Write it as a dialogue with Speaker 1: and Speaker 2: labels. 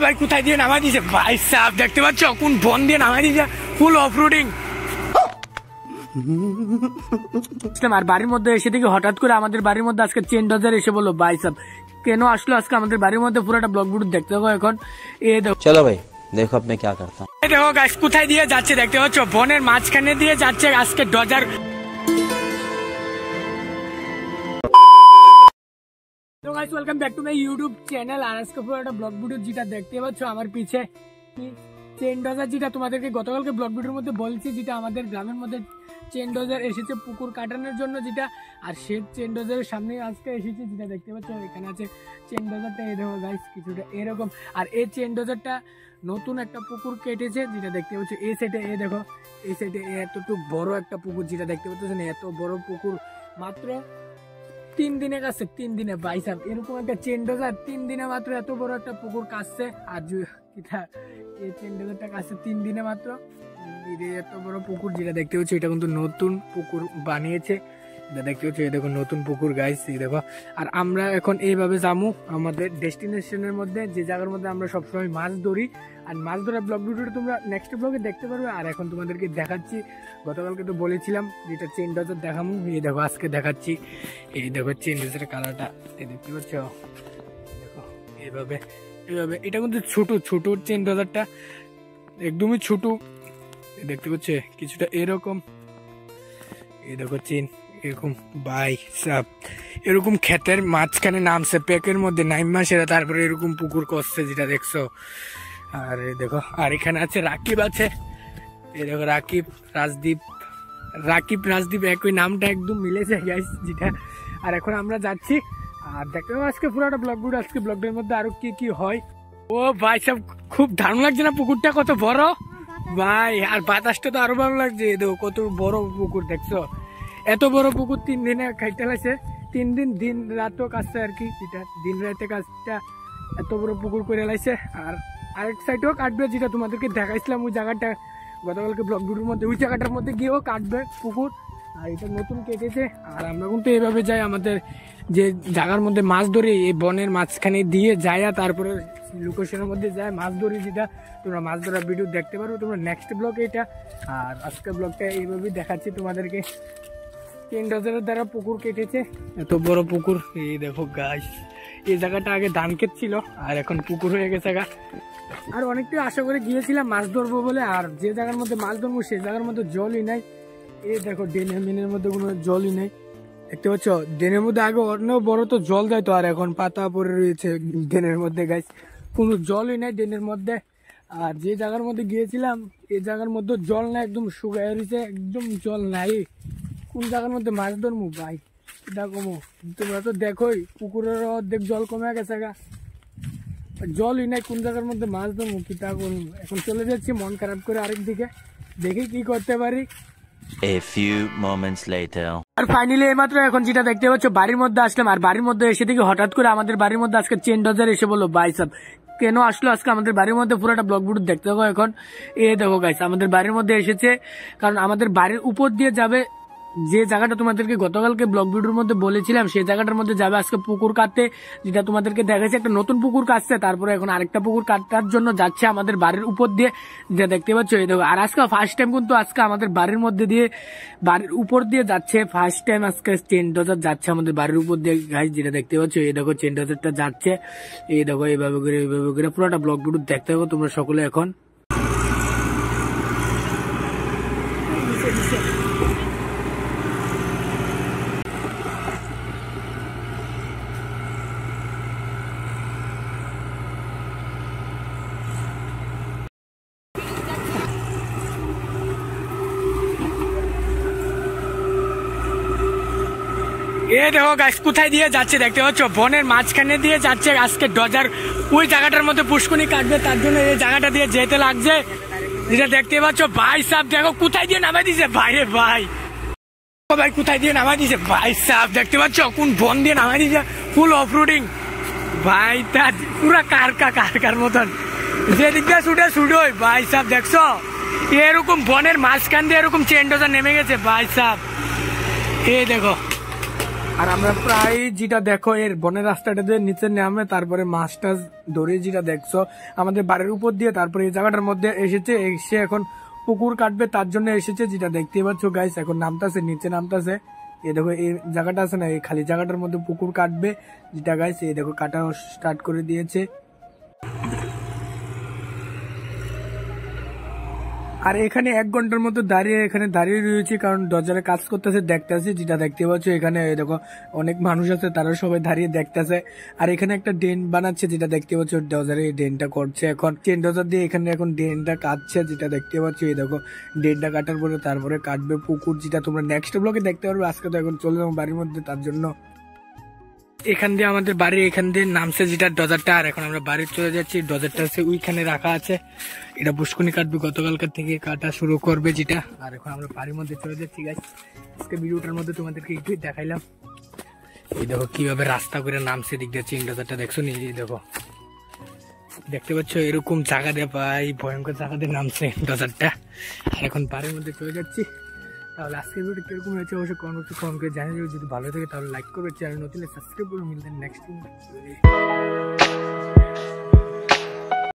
Speaker 1: ভাই কোথায় দিয়ে নামাই দিয়েছে ভাই সাহেব, দেখতে পাচ্ছ কোন বন দিয়ে নামাই দিয়েছে, ফুল অফ রোডিং। আর বাড়ির মধ্যে এসে দেখি হঠাৎ করে আমাদের বাড়ির মধ্যে আজকে চেন ডজার এসে বললো ভাই সাহেব কেন আসলো আজকে আমাদের বাড়ির মধ্যে, পুরোটা ব্লগ ভিডিও দেখতে হবে এখন। এ দেখো
Speaker 2: চলো ভাই দেখো আপনি কি করতে,
Speaker 1: দেখো গাইস কোথায় দিয়ে যাচ্ছে দেখতে পাচ্ছ, বনের মাঝখানে দিয়ে যাচ্ছে আজকে ডজার। Welcome back to my YouTube channel. আর আজকে পুরো একটা ব্লগ ভিডিও যেটা দেখতে পাচ্ছ আমার পিছে চেন ডজার, যেটা তোমাদেরকে গতকালকে ব্লগ ভিডিওর মধ্যে বলছি, যেটা আমাদের গ্রামের মধ্যে চেন ডজার এসেছে পুকুর কাটানোর জন্য যেটা, আর সে চেন ডজারের সামনে আজকে এসেছে যেটা দেখতে পাচ্ছ এখানে আছে চেন ডজারটা। এই দেখো গাইস কিছুটা এরকম, আর এই চেন ডজারটা নতুন একটা পুকুর কেটেছে যেটা দেখতে পাচ্ছ এই সাইডে। এই দেখো এই সাইডে এতটুকু বড় একটা পুকুর যেটা দেখতে পাচ্ছ, এত বড় পুকুর মাত্র 3 দিনে কাছে, 3 দিনে ভাই সাহেব এরকম একটা চেন ডজার 3 দিনে মাত্র এত বড় একটা পুকুর কাটছে। আর এই চেন ডজারটা কাছে 3 দিনে মাত্র এত বড় পুকুর যেটা দেখতে পাচ্ছ, এটা কিন্তু নতুন পুকুর বানিয়েছে দেখতে পাচ্ছ। এই দেখো নতুন পুকুর গাইস, এই দেখো। আর আমরা এখন এইভাবে যাবো আমাদের ডেস্টিনেশনের মধ্যে, যে জায়গার মধ্যে আমরা সবসময় মাছ ধরি। আর মাছ ধরার ব্লগ ভিডিওটা তোমরা নেক্সট ব্লগে দেখতে পারবে। আর এখন তোমাদেরকে দেখাচ্ছি, গতকালকে তো বলেছিলাম যেটা চেন ডজার দেখাবো, এই দেখো আজকে দেখাচ্ছি। এই দেখো চেন ডজারের কালারটা দেখতে পাচ্ছ, দেখো এইভাবে এইভাবে। এটা কিন্তু ছোট ছোট চেন ডজারটা, একদমই ছোট দেখতে পাচ্ছ, কিছুটা এরকম। এই দেখো চেন এরকম বাই সাপ, এরকম ক্ষেতের মাঝখানে নামছে প্যাকের মধ্যে নাইমা সেরা, তারপরে এরকম পুকুর করছে যেটা দেখছো। আর এই দেখো, আর এখানে আছে রাকিব আছে, এই দেখো রাকিব রাজদীপ একই নামটা একদম মিলেছে গাইস যেটা। আর এখন আমরা যাচ্ছি, আর দেখতে পাবো আজকে পুরোটা ব্লগ ভিডিও, আজকে ব্লগের মধ্যে আরো কি কি হয়। ও ভাই সব খুব দারুণ লাগছে না পুকুরটা, কত বড় ভাই, আর বাতাসটা তো আরো ভালো লাগছে। দেখো কত বড় পুকুর দেখছো, এত বড় পুকুর 3 দিনে খাইতে লাগছে, 3 দিন দিন রাতও কাজছে আর কি, যেটা দিন রাতে কাজটা এত বড় পুকুর করে লাগছে। আর আরেক সাইডেও কাটবে যেটা তোমাদেরকে দেখাইছিলাম, ওই জায়গাটা গতকালকে ব্লগ ভিডিওর মধ্যে, ওই জায়গাটার মধ্যে গিয়েও কাটবে পুকুর। আর এটা নতুন কেটেছে। আর আমরা কিন্তু এইভাবে যাই আমাদের যে জায়গার মধ্যে মাছ ধরি, এই বনের মাঝখানে দিয়ে যায়, তারপরে লোকেশনের মধ্যে যায় মাছ ধরি, যেটা তোমরা মাছ ধরার ভিডিও দেখতে পারো তোমরা নেক্সট ব্লগ এটা। আর আজকের ব্লগটা এইভাবেই দেখাচ্ছি তোমাদেরকে। চেন ডজারের দ্বারা পুকুর কেটেছে, এত বড় পুকুর। এই দেখো গাইস, এই জায়গাটা আগে ধান ক্ষেত ছিল, আর এখন পুকুর হয়ে গেছে গা। আর অনেকটাই আশা করে গিয়েছিলাম মাছ ধরবো বলে, আর যে জায়গার মধ্যে মাছ ধরবো সেই জায়গার মধ্যে জলই নাই। এই দেখো ড্রেনের মিনের মধ্যে কোনো জলই নেই দেখতে পাচ্ছ, ড্রেনের মধ্যে আগে অনেক বড় তো জল দেয় তো, আর এখন পাতা পড়ে রয়েছে ড্রেনের মধ্যে গাইস, কোনো জলই নাই ড্রেনের মধ্যে। আর যে জায়গার মধ্যে গিয়েছিলাম এই জায়গার মধ্যে জল নাই, একদম শুকায় রয়েছে, একদম জল নাই। কোন জায়গার মধ্যে মাছ ধরবো ভাই এটা কমো, তোমরা তো দেখোই পুকুরের অর্ধেক জল কমে গেছে গা, জলই নাই, কোন জায়গার মধ্যে মাছ ধরবো কিটা করবো। এখন চলে যাচ্ছি মন খারাপ করে আরেক দিকে, দেখি কি করতে পারি।
Speaker 2: A few moments later.
Speaker 1: আর ফাইনালি এইমাত্র এখন যেটা দেখতে পাচ্ছ বাড়ির মধ্যে আসলাম, আর বাড়ির মধ্যে এসে দেখি হঠাৎ করে আমাদের বাড়ির মধ্যে আজকে চেন ডজার এসে বললো ভাই সাহেব কেন আসলো আজকে আমাদের বাড়ির মধ্যে, পুরোটা ব্লগ ভিডিও দেখতে হবে এখন। এ দেখো গাইস আমাদের বাড়ির মধ্যে এসেছে, কারণ আমাদের বাড়ির উপর দিয়ে যাবে যে জায়গাটা তোমাদেরকে গতকালকে ব্লগ ভিডিওর মধ্যে বলেছিলাম, সেই জায়গাটার মধ্যে যাবে আজকে পুকুর কাটতে, যেটা তোমাদেরকে দেখাচ্ছে একটা নতুন পুকুর কাটছে, তারপরে এখন আরেকটা পুকুর কাটার জন্য যাচ্ছে আমাদের বাড়ির উপর দিয়ে, যেটা দেখতে পাচ্ছ। এই দেখো, আর আজকে ফার্স্ট টাইম কিন্তু আজকে আমাদের বাড়ির মধ্যে দিয়ে বাড়ির উপর দিয়ে যাচ্ছে, ফার্স্ট টাইম আজকে চেন ডজার যাচ্ছে আমাদের বাড়ির উপর দিয়ে গাইস, যেটা দেখতে পাচ্ছ। এই দেখো চেন ডজারটা যাচ্ছে, এই দেখো এইভাবে করে পুরোটা ব্লগ ভিডিও দেখতে হবে তোমরা সকলে এখন। এ দেখো গাইস কোথায় দিয়ে যাচ্ছে দেখতে পাচ্ছ, বনের মাঝখানে দিয়ে যাচ্ছে আজকে ডজার, ওই জায়গাটার মধ্যে পুষ্কুনি কাটবে, তার জন্য এই জায়গাটা দিয়ে যেতে লাগছে যেটা দেখতে পাচ্ছ। ভাই সাহেব দেখো কোথায় দিয়ে নামাই দিছে ভাই রে ভাই, ভাই কোথায় দিয়ে নামাই দিছে ভাই সাহেব, দেখতে পাচ্ছ কোন বন দিয়ে নামাই দিছে, ফুল অফ রোডিং ভাই, তার পুরা কারকার মতন যেদিক দিয়ে ছুটে ভাই সাহেব দেখছো, এরকম বনের মাঝখান দিয়ে এরকম চেন ডজার নেমে গেছে ভাই সাহেব। এই দেখো আর আমরা প্রায় যেটা দেখো এর বনের রাস্তাটা দিয়ে নিচে নামে তারপরে মাছ টাছ ধরে যেটা দেখছো আমাদের বাড়ির উপর দিয়ে তারপরে এই জায়গাটার মধ্যে এসেছে, এসে এখন পুকুর কাটবে তার জন্য এসেছে, যেটা দেখতে পাচ্ছ গাইস এখন নামতাছে নিচে নামতাছে। এই দেখো এই জায়গাটা আছে না, এই খালি জায়গাটার মধ্যে পুকুর কাটবে যেটা গাইস এই দেখো কাটা স্টার্ট করে দিয়েছে। আর এখানে 1 ঘন্টার মতো দাঁড়িয়ে রয়েছে কারণ ডজারে কাজ করতেছে দেখতেছে, যেটা দেখতে পাচ্ছ এখানে দেখো অনেক মানুষ আছে তারা সবাই দাঁড়িয়ে দেখতেছে। আর এখানে একটা ড্রেন বানাচ্ছে যেটা দেখতে পাচ্ছ ডজারে এই ড্রেনটা করছে, এখন চেন ডজার দিয়ে এখানে এখন ড্রেনটা কাটছে যেটা দেখতে পাচ্ছ। এই দেখো ড্রেনটা কাটার পরে তারপরে কাটবে পুকুর, যেটা তোমরা নেক্সট ব্লগে দেখতে পারবে। আজকে তো এখন চলে যাবো বাড়ির মধ্যে, তার জন্য এখান দিয়ে আমাদের বাড়ি এখান দিয়ে নামছে যেটা ডজারটা। আর এখন আমরা বাড়ি চলে যাচ্ছি, ডজারটা আছে ওইখানে রাখা আছে, এটা পুষ্কুনি কাটবে গতকালকার থেকে কাটা শুরু করবে যেটা। আর এখন আমরা বাড়ির মধ্যে চলে যাচ্ছি গাইস। আজকে ভিডিওটার মধ্যে তোমাদেরকে একটু দেখাইলাম। এই দেখো কিভাবে রাস্তা করে নামছে দিক দিয়ে চেন ডজারটা দেখছো নি, দেখো দেখতে পাচ্ছ এরকম জায়গা দিয়ে পাই ভয়ঙ্কর জায়গা দিয়ে নামছে ডজারটা। আর এখন বাড়ির মধ্যে চলে যাচ্ছি। তাহলে আজকের ভিডিও কিরকম হয়েছে অবশ্যই কমেন্ট করে জানিয়ে দেবে। যদি ভালো থাকে তাহলে লাইক করবে, চ্যানেল নতুন সাবস্ক্রাইব করবে। মিলবেন নেক্সট।